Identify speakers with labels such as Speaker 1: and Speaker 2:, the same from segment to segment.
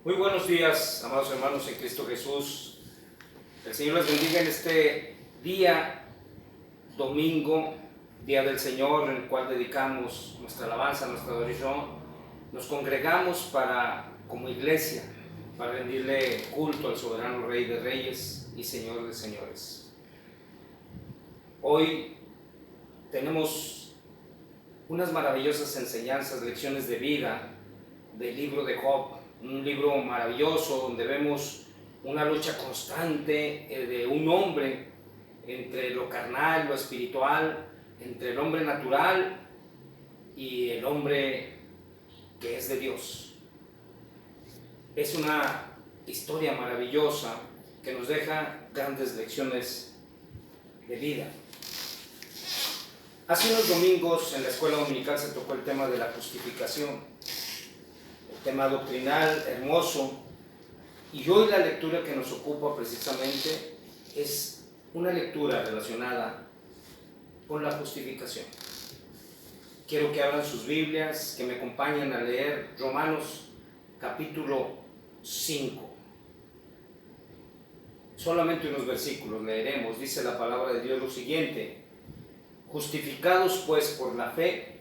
Speaker 1: Muy buenos días, amados hermanos en Cristo Jesús. El Señor les bendiga en este día, domingo, día del Señor, en el cual dedicamos nuestra alabanza, nuestra adoración. Nos congregamos como iglesia, para rendirle culto al soberano Rey de Reyes y Señor de Señores. Hoy tenemos unas maravillosas enseñanzas, lecciones de vida del libro de Job. Un libro maravilloso donde vemos una lucha constante de un hombre entre lo carnal, lo espiritual, entre el hombre natural y el hombre que es de Dios. Es una historia maravillosa que nos deja grandes lecciones de vida. Hace unos domingos en la escuela dominical se tocó el tema de la justificación. Tema doctrinal hermoso, y hoy la lectura que nos ocupa precisamente es una lectura relacionada con la justificación. Quiero que abran sus Biblias, que me acompañen a leer Romanos capítulo 5. Solamente unos versículos leeremos. Dice la palabra de Dios lo siguiente: justificados pues por la fe,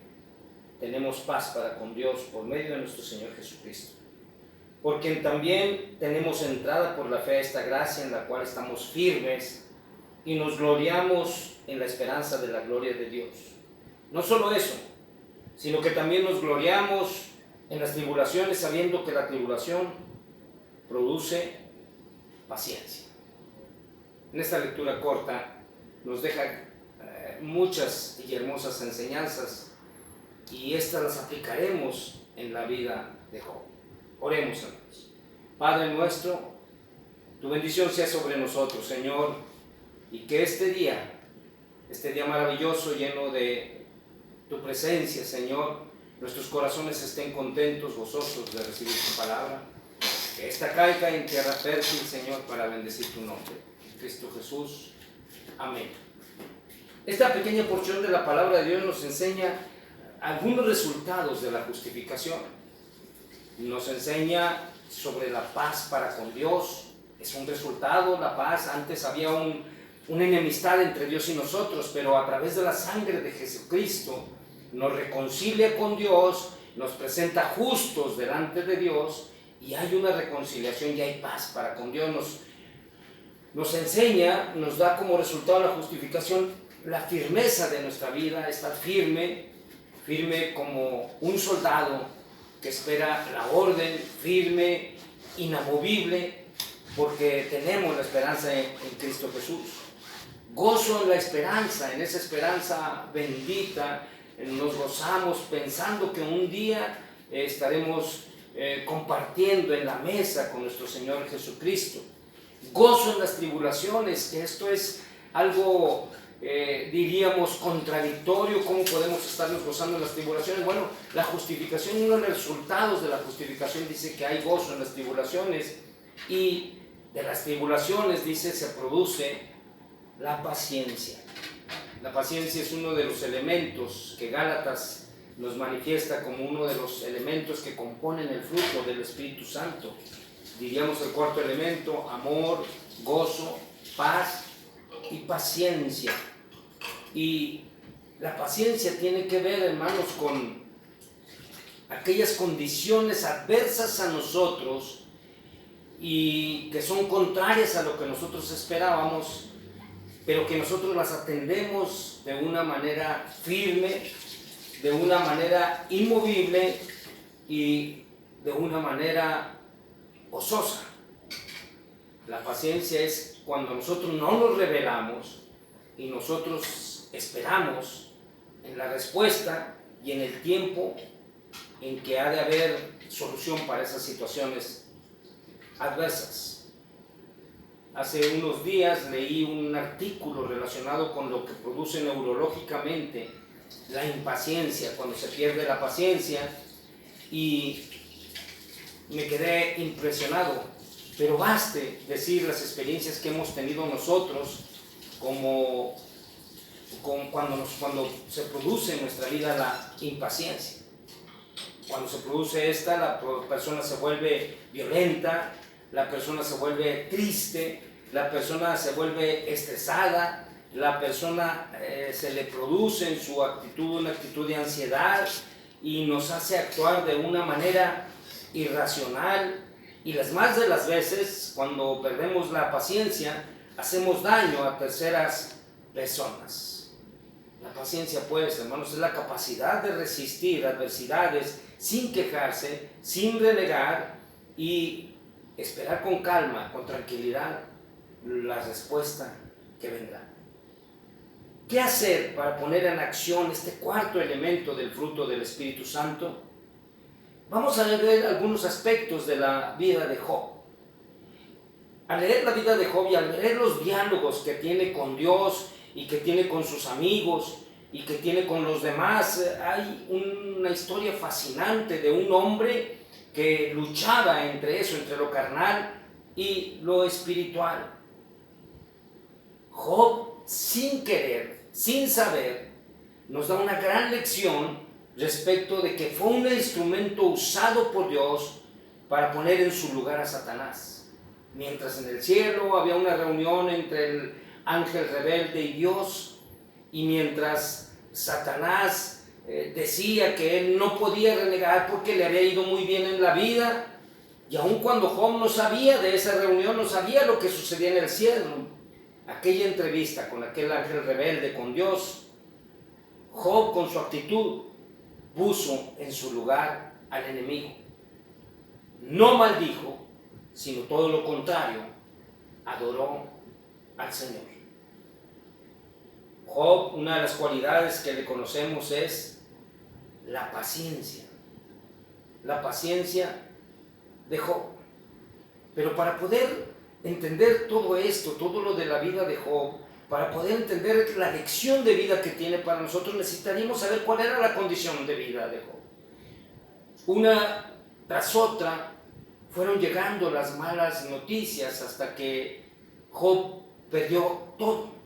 Speaker 1: tenemos paz para con Dios por medio de nuestro Señor Jesucristo, por quien también tenemos entrada por la fe a esta gracia en la cual estamos firmes y nos gloriamos en la esperanza de la gloria de Dios. No solo eso, sino que también nos gloriamos en las tribulaciones, sabiendo que la tribulación produce paciencia. En esta lectura corta nos deja muchas y hermosas enseñanzas, y estas las aplicaremos en la vida de Job. Oremos, hermanos. Padre nuestro, tu bendición sea sobre nosotros, Señor, y que este día maravilloso, lleno de tu presencia, Señor, nuestros corazones estén contentos, gozosos de recibir tu palabra. Que esta caiga en tierra fértil, Señor, para bendecir tu nombre. En Cristo Jesús. Amén. Esta pequeña porción de la palabra de Dios nos enseña algunos resultados de la justificación. Nos enseña sobre la paz para con Dios. Es un resultado, la paz. Antes había una enemistad entre Dios y nosotros, pero a través de la sangre de Jesucristo nos reconcilia con Dios, nos presenta justos delante de Dios, y hay una reconciliación y hay paz para con Dios. Nos enseña, nos da como resultado la justificación la firmeza de nuestra vida, estar firme como un soldado que espera la orden, firme, inamovible, porque tenemos la esperanza en Cristo Jesús. Gozo en la esperanza, en esa esperanza bendita, nos gozamos pensando que un día estaremos compartiendo en la mesa con nuestro Señor Jesucristo. Gozo en las tribulaciones, que esto es algo diríamos contradictorio. ¿Cómo podemos estarnos gozando en las tribulaciones? Bueno, la justificación, uno de los resultados de la justificación dice que hay gozo en las tribulaciones, y de las tribulaciones, dice, se produce la paciencia. La paciencia es uno de los elementos que Gálatas nos manifiesta como uno de los elementos que componen el fruto del Espíritu Santo. Diríamos el cuarto elemento: amor, gozo, paz y paciencia. Y la paciencia tiene que ver, hermanos, con aquellas condiciones adversas a nosotros y que son contrarias a lo que nosotros esperábamos, pero que nosotros las atendemos de una manera firme, de una manera inmovible y de una manera gozosa. La paciencia es cuando nosotros no nos rebelamos y nosotros esperamos en la respuesta y en el tiempo en que ha de haber solución para esas situaciones adversas. Hace unos días leí un artículo relacionado con lo que produce neurológicamente la impaciencia, cuando se pierde la paciencia, y me quedé impresionado. Pero baste decir las experiencias que hemos tenido nosotros, como cuando se produce en nuestra vida la impaciencia. Cuando se produce esta, la persona se vuelve violenta, la persona se vuelve triste, la persona se vuelve estresada, la persona se le produce en su actitud una actitud de ansiedad y nos hace actuar de una manera irracional, y las más de las veces, cuando perdemos la paciencia, hacemos daño a terceras personas. La paciencia, pues, hermanos, es la capacidad de resistir adversidades sin quejarse, sin renegar y esperar con calma, con tranquilidad, la respuesta que vendrá. ¿Qué hacer para poner en acción este cuarto elemento del fruto del Espíritu Santo? Vamos a ver algunos aspectos de la vida de Job. Al leer la vida de Job y al leer los diálogos que tiene con Dios y que tiene con sus amigos y que tiene con los demás, hay una historia fascinante de un hombre que luchaba entre eso, entre lo carnal y lo espiritual. Job, sin querer, sin saber, nos da una gran lección respecto de que fue un instrumento usado por Dios para poner en su lugar a Satanás. Mientras en el cielo había una reunión entre el ángel rebelde y Dios, y mientras Satanás decía que él no podía renegar porque le había ido muy bien en la vida, y aun cuando Job no sabía de esa reunión, no sabía lo que sucedía en el cielo, aquella entrevista con aquel ángel rebelde, con Dios, Job con su actitud puso en su lugar al enemigo. No maldijo, sino todo lo contrario, adoró al Señor. Job, una de las cualidades que le conocemos es la paciencia. La paciencia de Job. Pero para poder entender todo esto, todo lo de la vida de Job, para poder entender la lección de vida que tiene para nosotros, necesitaríamos saber cuál era la condición de vida de Job. Una tras otra fueron llegando las malas noticias hasta que Job perdió todo.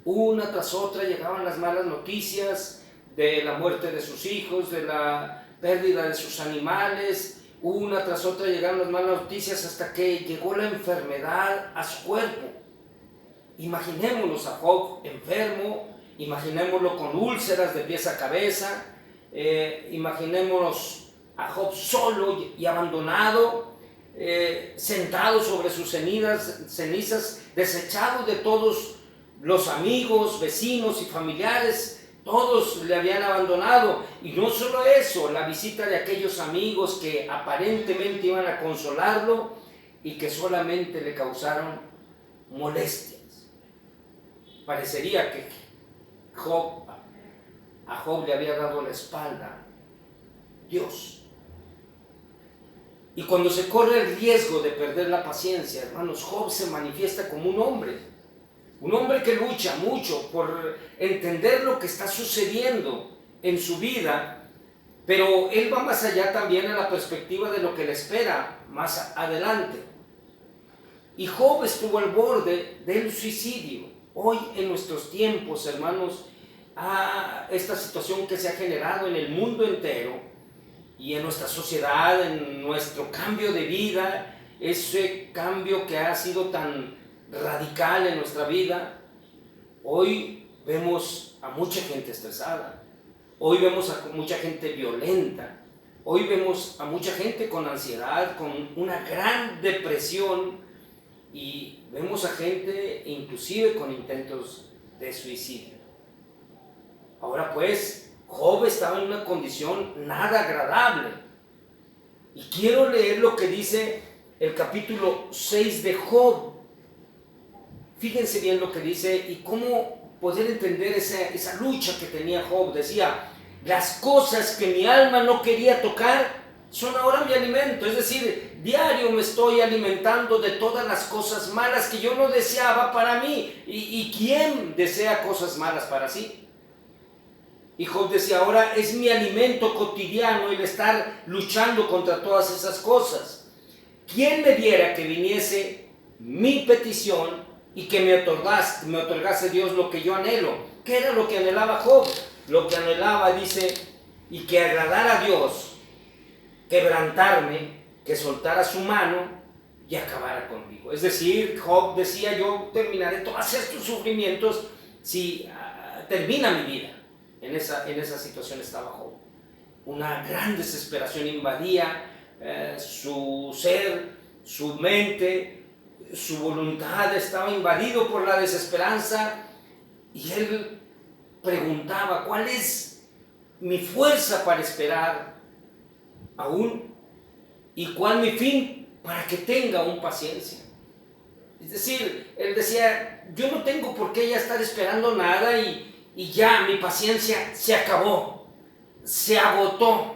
Speaker 1: Una tras otra llegaban las malas noticias de la muerte de sus hijos, de la pérdida de sus animales. Una tras otra llegaron las malas noticias hasta que llegó la enfermedad a su cuerpo. Imaginémonos a Job enfermo, imaginémoslo con úlceras de pies a cabeza, imaginémonos a Job solo y abandonado, sentado sobre sus cenizas, desechado de todos los amigos, vecinos y familiares. Todos le habían abandonado, y no solo eso, la visita de aquellos amigos que aparentemente iban a consolarlo y que solamente le causaron molestias. Parecería que a Job le había dado la espalda Dios. Y cuando se corre el riesgo de perder la paciencia, hermanos, Job se manifiesta como un hombre que lucha mucho por entender lo que está sucediendo en su vida, pero él va más allá también a la perspectiva de lo que le espera más adelante. Y Job estuvo al borde del suicidio. Hoy en nuestros tiempos, hermanos, esta situación que se ha generado en el mundo entero y en nuestra sociedad, en nuestro cambio de vida, ese cambio que ha sido tan radical en nuestra vida, hoy vemos a mucha gente estresada, hoy vemos a mucha gente violenta, hoy vemos a mucha gente con ansiedad, con una gran depresión, y vemos a gente inclusive con intentos de suicidio. Ahora pues, Job estaba en una condición nada agradable, y quiero leer lo que dice el capítulo 6 de Job. Fíjense bien lo que dice y cómo poder entender esa lucha que tenía Job. Decía: las cosas que mi alma no quería tocar son ahora mi alimento. Es decir, diario me estoy alimentando de todas las cosas malas que yo no deseaba para mí. ¿Y quién desea cosas malas para sí? Y Job decía: ahora es mi alimento cotidiano el estar luchando contra todas esas cosas. ¿Quién me diera que viniese mi petición y que me otorgase Dios lo que yo anhelo? ¿Qué era lo que anhelaba Job? Lo que anhelaba, dice, y que agradara a Dios quebrantarme, que soltara su mano y acabara conmigo. Es decir, Job decía, yo terminaré todos estos sufrimientos si termina mi vida. En esa situación estaba Job. Una gran desesperación invadía su ser, su mente, su voluntad estaba invadido por la desesperanza, y él preguntaba, ¿cuál es mi fuerza para esperar aún? ¿Y cuál mi fin para que tenga aún paciencia? Es decir, él decía, yo no tengo por qué ya estar esperando nada y ya mi paciencia se acabó, se agotó.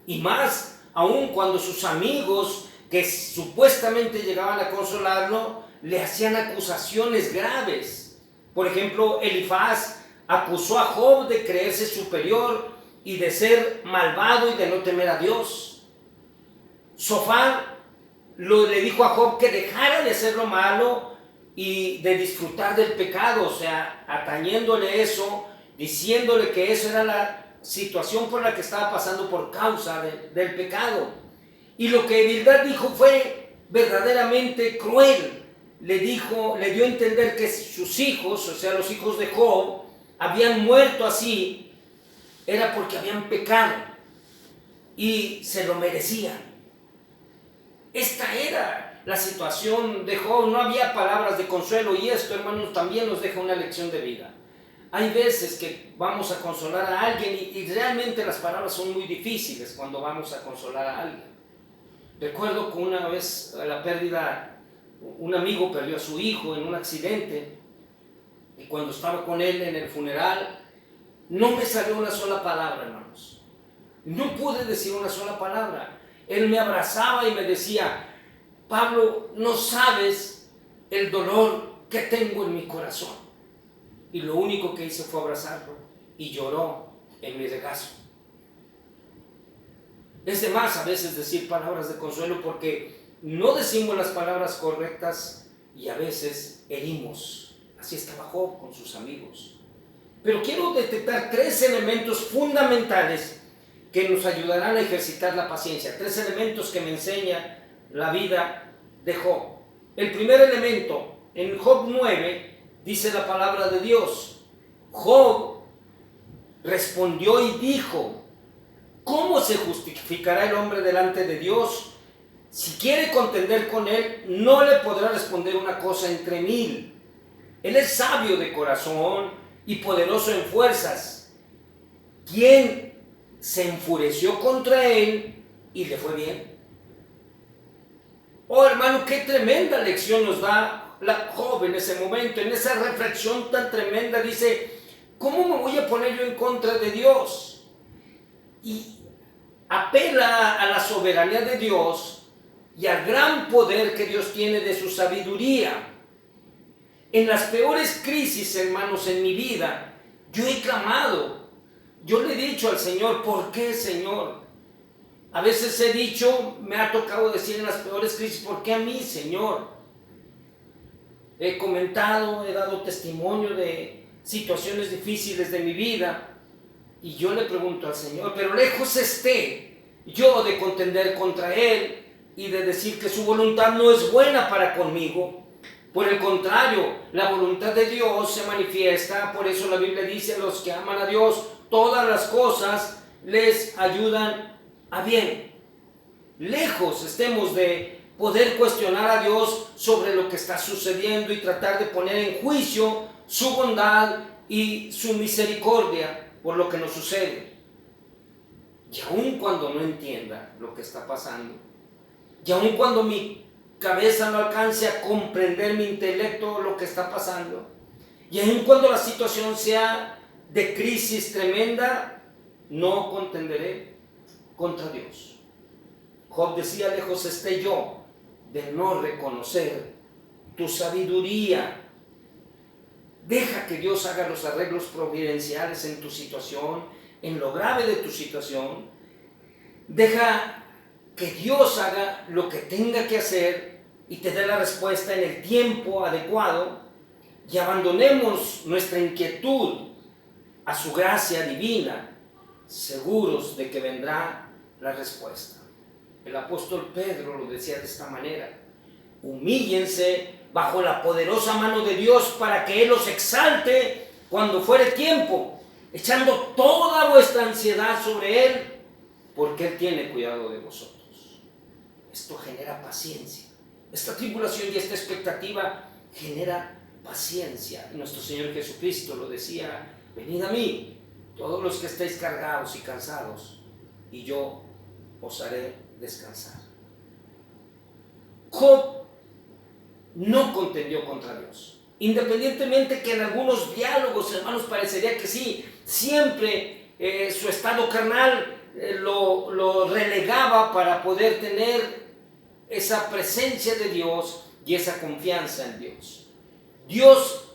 Speaker 1: Y más aún cuando sus amigos que supuestamente llegaban a consolarlo le hacían acusaciones graves. Por ejemplo, Elifaz acusó a Job de creerse superior y de ser malvado y de no temer a Dios. Sofar le dijo a Job que dejara de hacer lo malo y de disfrutar del pecado, o sea, atañéndole eso, diciéndole que eso era la situación por la que estaba pasando por causa del pecado. Y lo que Bildad dijo fue verdaderamente cruel. Le dio a entender que sus hijos, o sea, los hijos de Job, habían muerto así, era porque habían pecado y se lo merecían. Esta era la situación de Job, no había palabras de consuelo, y esto, hermanos, también nos deja una lección de vida. Hay veces que vamos a consolar a alguien y realmente las palabras son muy difíciles cuando vamos a consolar a alguien. Recuerdo que una vez un amigo perdió a su hijo en un accidente, y cuando estaba con él en el funeral, no me salió una sola palabra, hermanos. No pude decir una sola palabra. Él me abrazaba y me decía, Pablo, no sabes el dolor que tengo en mi corazón. Y lo único que hice fue abrazarlo, y lloró en mi regazo. Es de más a veces decir palabras de consuelo, porque no decimos las palabras correctas y a veces herimos. Así estaba Job con sus amigos. Pero quiero detectar 3 elementos fundamentales que nos ayudarán a ejercitar la paciencia. 3 elementos que me enseña la vida de Job. El primer elemento, en Job 9, dice la palabra de Dios. Job respondió y dijo, ¿cómo se justificará el hombre delante de Dios? Si quiere contender con él, no le podrá responder una cosa entre 1000. Él es sabio de corazón y poderoso en fuerzas. ¿Quién se enfureció contra él y le fue bien? Oh, hermano, qué tremenda lección nos da la Job en ese momento, en esa reflexión tan tremenda. Dice, ¿cómo me voy a poner yo en contra de Dios? Y apela a la soberanía de Dios y al gran poder que Dios tiene de su sabiduría. En las peores crisis, hermanos, en mi vida, yo he clamado. Yo le he dicho al Señor, ¿por qué, Señor? A veces he dicho, me ha tocado decir en las peores crisis, ¿por qué a mí, Señor? He comentado, he dado testimonio de situaciones difíciles de mi vida, y yo le pregunto al Señor, pero lejos esté yo de contender contra Él y de decir que su voluntad no es buena para conmigo. Por el contrario, la voluntad de Dios se manifiesta. Por eso la Biblia dice, los que aman a Dios, todas las cosas les ayudan a bien. Lejos estemos de poder cuestionar a Dios sobre lo que está sucediendo y tratar de poner en juicio su bondad y su misericordia por lo que nos sucede. Y aun cuando no entienda lo que está pasando, y aun cuando mi cabeza no alcance a comprender, mi intelecto, lo que está pasando, y aun cuando la situación sea de crisis tremenda, no contenderé contra Dios. Job decía, lejos esté yo de no reconocer tu sabiduría. Deja que Dios haga los arreglos providenciales en tu situación, en lo grave de tu situación. Deja que Dios haga lo que tenga que hacer y te dé la respuesta en el tiempo adecuado, y abandonemos nuestra inquietud a su gracia divina, seguros de que vendrá la respuesta. El apóstol Pedro lo decía de esta manera: humíllense bajo la poderosa mano de Dios para que Él los exalte cuando fuere tiempo, echando toda vuestra ansiedad sobre Él, porque Él tiene cuidado de vosotros. Esto genera paciencia. Esta tribulación y esta expectativa genera paciencia. Y nuestro Señor Jesucristo lo decía: venid a mí, todos los que estéis cargados y cansados, y yo os haré descansar. Job no contendió contra Dios. Independientemente que en algunos diálogos, hermanos, parecería que sí, siempre su estado carnal lo relegaba para poder tener esa presencia de Dios y esa confianza en Dios. Dios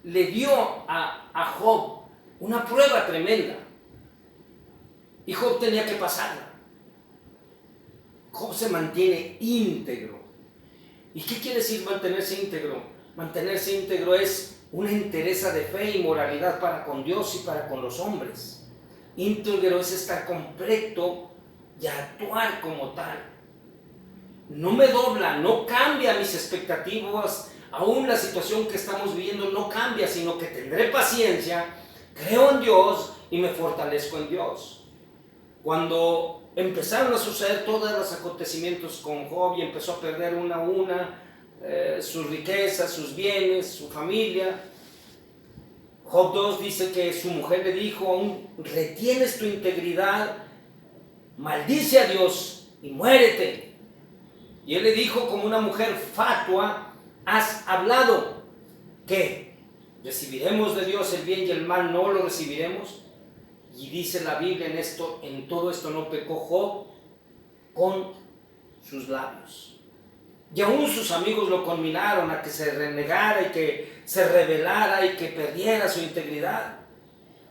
Speaker 1: le dio a Job una prueba tremenda y Job tenía que pasarla. Job se mantiene íntegro. ¿Y qué quiere decir mantenerse íntegro? Mantenerse íntegro es una entereza de fe y moralidad para con Dios y para con los hombres. Íntegro es estar completo y actuar como tal. No me dobla, no cambia mis expectativas, aún la situación que estamos viviendo no cambia, sino que tendré paciencia, creo en Dios y me fortalezco en Dios. Cuando empezaron a suceder todos los acontecimientos con Job y empezó a perder una a una sus riquezas, sus bienes, su familia, Job 2 dice que su mujer le dijo: aún retienes tu integridad, maldice a Dios y muérete. Y él le dijo como una mujer fatua: has hablado, ¿qué? ¿Recibiremos de Dios el bien y el mal no lo recibiremos? Y dice la Biblia en todo esto no pecó Job con sus labios. Y aún sus amigos lo conminaron a que se renegara y que se rebelara y que perdiera su integridad.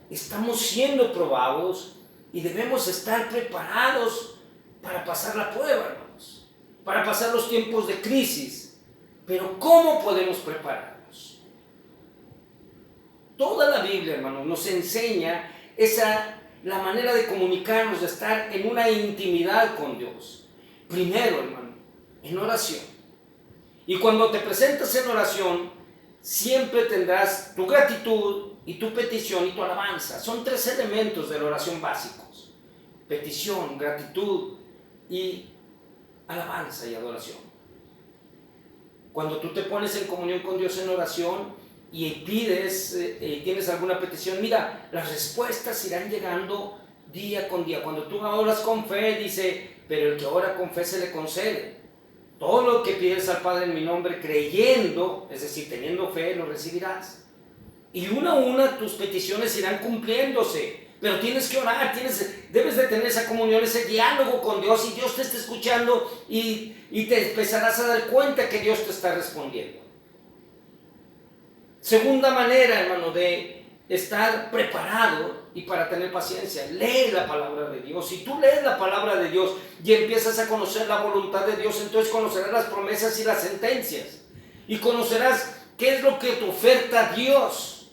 Speaker 1: Estamos siendo probados y debemos estar preparados para pasar la prueba, hermanos, para pasar los tiempos de crisis. Pero ¿cómo podemos prepararnos? Toda la Biblia, hermanos, nos enseña la manera de comunicarnos, de estar en una intimidad con Dios. Primero, hermano, en oración. Y cuando te presentas en oración, siempre tendrás tu gratitud y tu petición y tu alabanza. Son 3 elementos de la oración básicos: petición, gratitud y alabanza y adoración. Cuando tú te pones en comunión con Dios en oración y pides, tienes alguna petición, mira, las respuestas irán llegando día con día. Cuando tú oras con fe, dice: pero el que ora con fe se le concede. Todo lo que pides al Padre en mi nombre, creyendo, es decir, teniendo fe, lo recibirás. Y una a una tus peticiones irán cumpliéndose. Pero tienes que orar, debes de tener esa comunión, ese diálogo con Dios, y Dios te está escuchando y te empezarás a dar cuenta que Dios te está respondiendo. Segunda manera, hermano, de estar preparado y para tener paciencia: lee la palabra de Dios. Si tú lees la palabra de Dios y empiezas a conocer la voluntad de Dios, entonces conocerás las promesas y las sentencias, y conocerás qué es lo que te oferta Dios.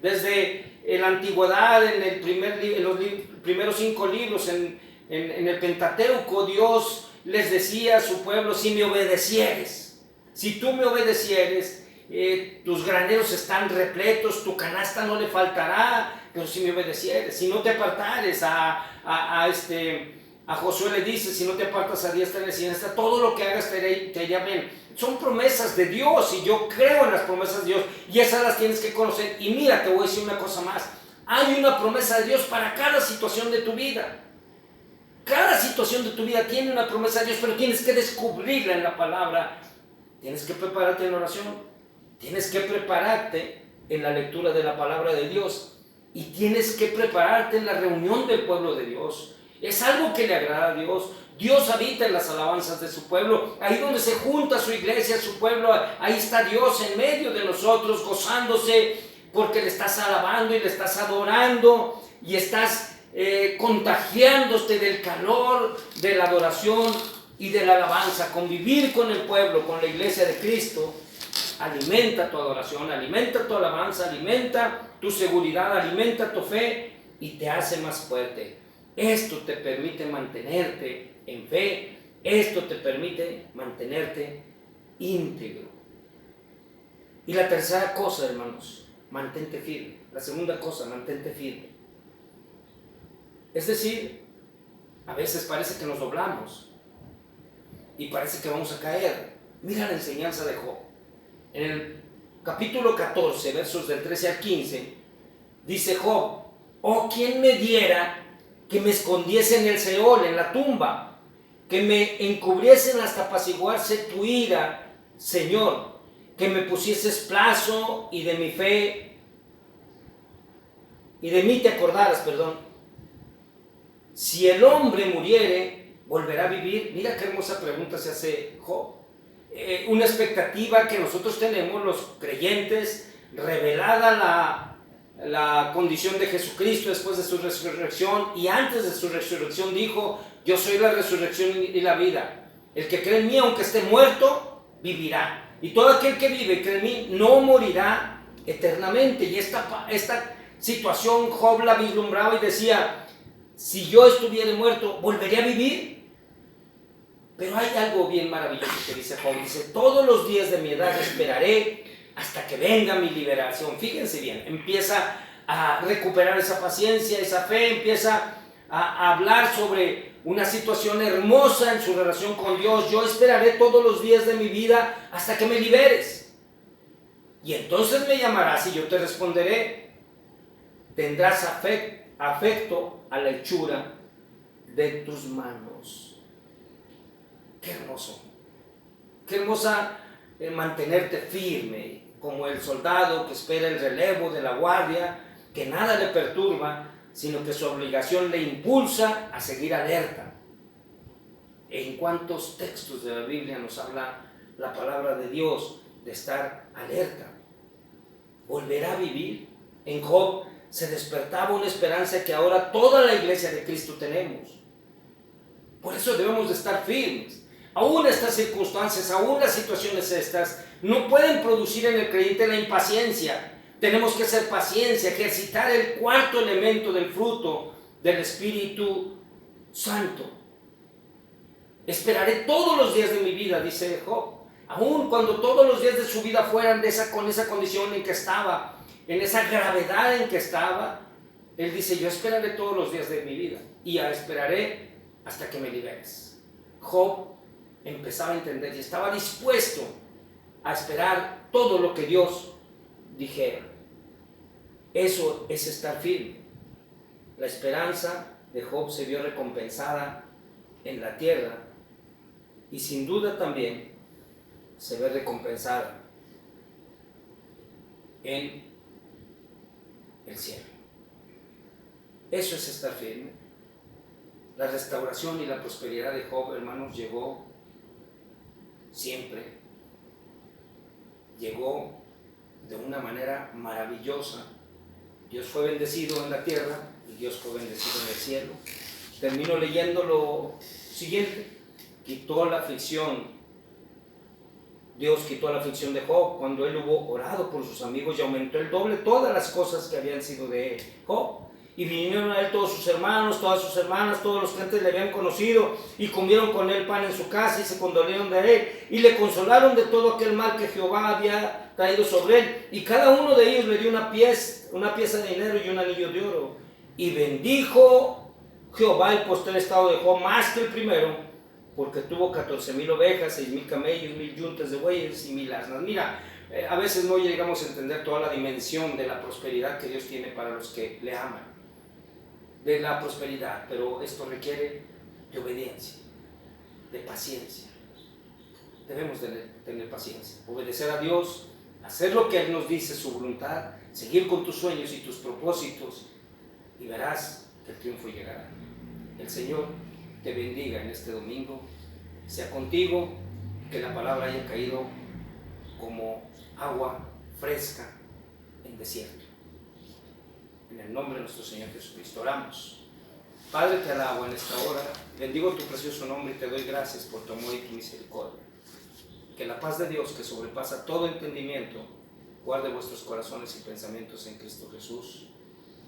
Speaker 1: Desde la antigüedad, en los primeros 5 libros, en el Pentateuco, Dios les decía a su pueblo: si me obedecieres, si tú me obedecieres, tus graneros están repletos, tu canasta no le faltará. Pero si me obedecieres, si no te apartares, a Josué le dice: si no te apartas a diestra ni a siniestra, todo lo que hagas te irá bien. Son promesas de Dios y yo creo en las promesas de Dios, y esas las tienes que conocer. Y mira, te voy a decir una cosa más: hay una promesa de Dios para cada situación de tu vida. Cada situación de tu vida tiene una promesa de Dios, pero tienes que descubrirla en la palabra. Tienes que prepararte en oración. Tienes que prepararte en la lectura de la palabra de Dios, y tienes que prepararte en la reunión del pueblo de Dios. Es algo que le agrada a Dios. Dios habita en las alabanzas de su pueblo. Ahí donde se junta su iglesia, su pueblo, ahí está Dios en medio de nosotros, gozándose porque le estás alabando y le estás adorando y estás contagiándote del calor de la adoración y de la alabanza. Convivir con el pueblo, con la iglesia de Cristo, alimenta tu adoración, alimenta tu alabanza, alimenta tu seguridad, alimenta tu fe y te hace más fuerte. Esto te permite mantenerte en fe. Esto te permite mantenerte íntegro. Y la tercera cosa, hermanos, mantente firme. La segunda cosa, mantente firme. Es decir, a veces parece que nos doblamos y parece que vamos a caer. Mira la enseñanza de Job. En el capítulo 14, versos del 13 al 15, dice Job: oh, ¿quién me diera que me escondiese en el Seol, en la tumba, que me encubriesen hasta apaciguarse tu ira, Señor, que me pusieses plazo y de mi fe, y de mí te acordaras, perdón. Si el hombre muriere, ¿volverá a vivir? Mira qué hermosa pregunta se hace Job. Una expectativa que nosotros tenemos, los creyentes, revelada la condición de Jesucristo después de su resurrección, y antes de su resurrección dijo: yo soy la resurrección y la vida. El que cree en mí, aunque esté muerto, vivirá. Y todo aquel que vive y cree en mí no morirá eternamente. Y esta situación Job la vislumbraba y decía: si yo estuviera muerto, ¿volvería a vivir? Pero hay algo bien maravilloso que dice Job. Dice: todos los días de mi edad esperaré hasta que venga mi liberación. Fíjense bien, empieza a recuperar esa paciencia, esa fe, empieza a hablar sobre una situación hermosa en su relación con Dios. Yo esperaré todos los días de mi vida hasta que me liberes. Y entonces me llamarás y yo te responderé. Tendrás afecto a la hechura de tus manos. Qué hermoso, qué hermosa mantenerte firme, como el soldado que espera el relevo de la guardia, que nada le perturba, sino que su obligación le impulsa a seguir alerta. ¿En cuántos textos de la Biblia nos habla la palabra de Dios de estar alerta? ¿Volverá a vivir? En Job se despertaba una esperanza que ahora toda la iglesia de Cristo tenemos. Por eso debemos de estar firmes. Aún estas circunstancias, aún las situaciones estas, no pueden producir en el creyente la impaciencia. Tenemos que ser paciencia, ejercitar el cuarto elemento del fruto del Espíritu Santo. Esperaré todos los días de mi vida, dice Job. Aún cuando todos los días de su vida fueran con esa condición en que estaba, en esa gravedad en que estaba, él dice: yo esperaré todos los días de mi vida y esperaré hasta que me liberes. Job empezaba a entender y estaba dispuesto a esperar todo lo que Dios dijera. Eso es estar firme. La esperanza de Job se vio recompensada en la tierra y sin duda también se ve recompensada en el cielo. Eso es estar firme. La restauración y la prosperidad de Job, hermanos, llegó siempre. Llegó de una manera maravillosa. Dios fue bendecido en la tierra y Dios fue bendecido en el cielo. Termino leyendo lo siguiente: quitó la aflicción. Dios quitó la aflicción de Job cuando él hubo orado por sus amigos y aumentó el doble todas las cosas que habían sido de Job. Y vinieron a él todos sus hermanos, todas sus hermanas, todos los que antes le habían conocido, y comieron con él pan en su casa y se condolieron de él y le consolaron de todo aquel mal que Jehová había traído sobre él. Y cada uno de ellos le dio una pieza de dinero y un anillo de oro. Y bendijo Jehová el postrer estado de Job más que el primero, porque tuvo 14,000 ovejas, 6,000 camellos, 1,000 yuntas de bueyes y 1,000 asnas. Mira, a veces no llegamos a entender toda la dimensión de la prosperidad que Dios tiene para los que le aman, de la prosperidad, pero esto requiere de obediencia, de paciencia. Debemos de tener paciencia, obedecer a Dios, hacer lo que Él nos dice, su voluntad, seguir con tus sueños y tus propósitos, y verás que el triunfo llegará. El Señor te bendiga en este domingo, sea contigo, que la palabra haya caído como agua fresca en desierto. En el nombre de nuestro Señor Jesucristo oramos. Padre, te alabo en esta hora, bendigo tu precioso nombre y te doy gracias por tu amor y tu misericordia. Que la paz de Dios, que sobrepasa todo entendimiento, guarde vuestros corazones y pensamientos en Cristo Jesús.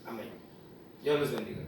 Speaker 1: Amén. Dios les bendiga.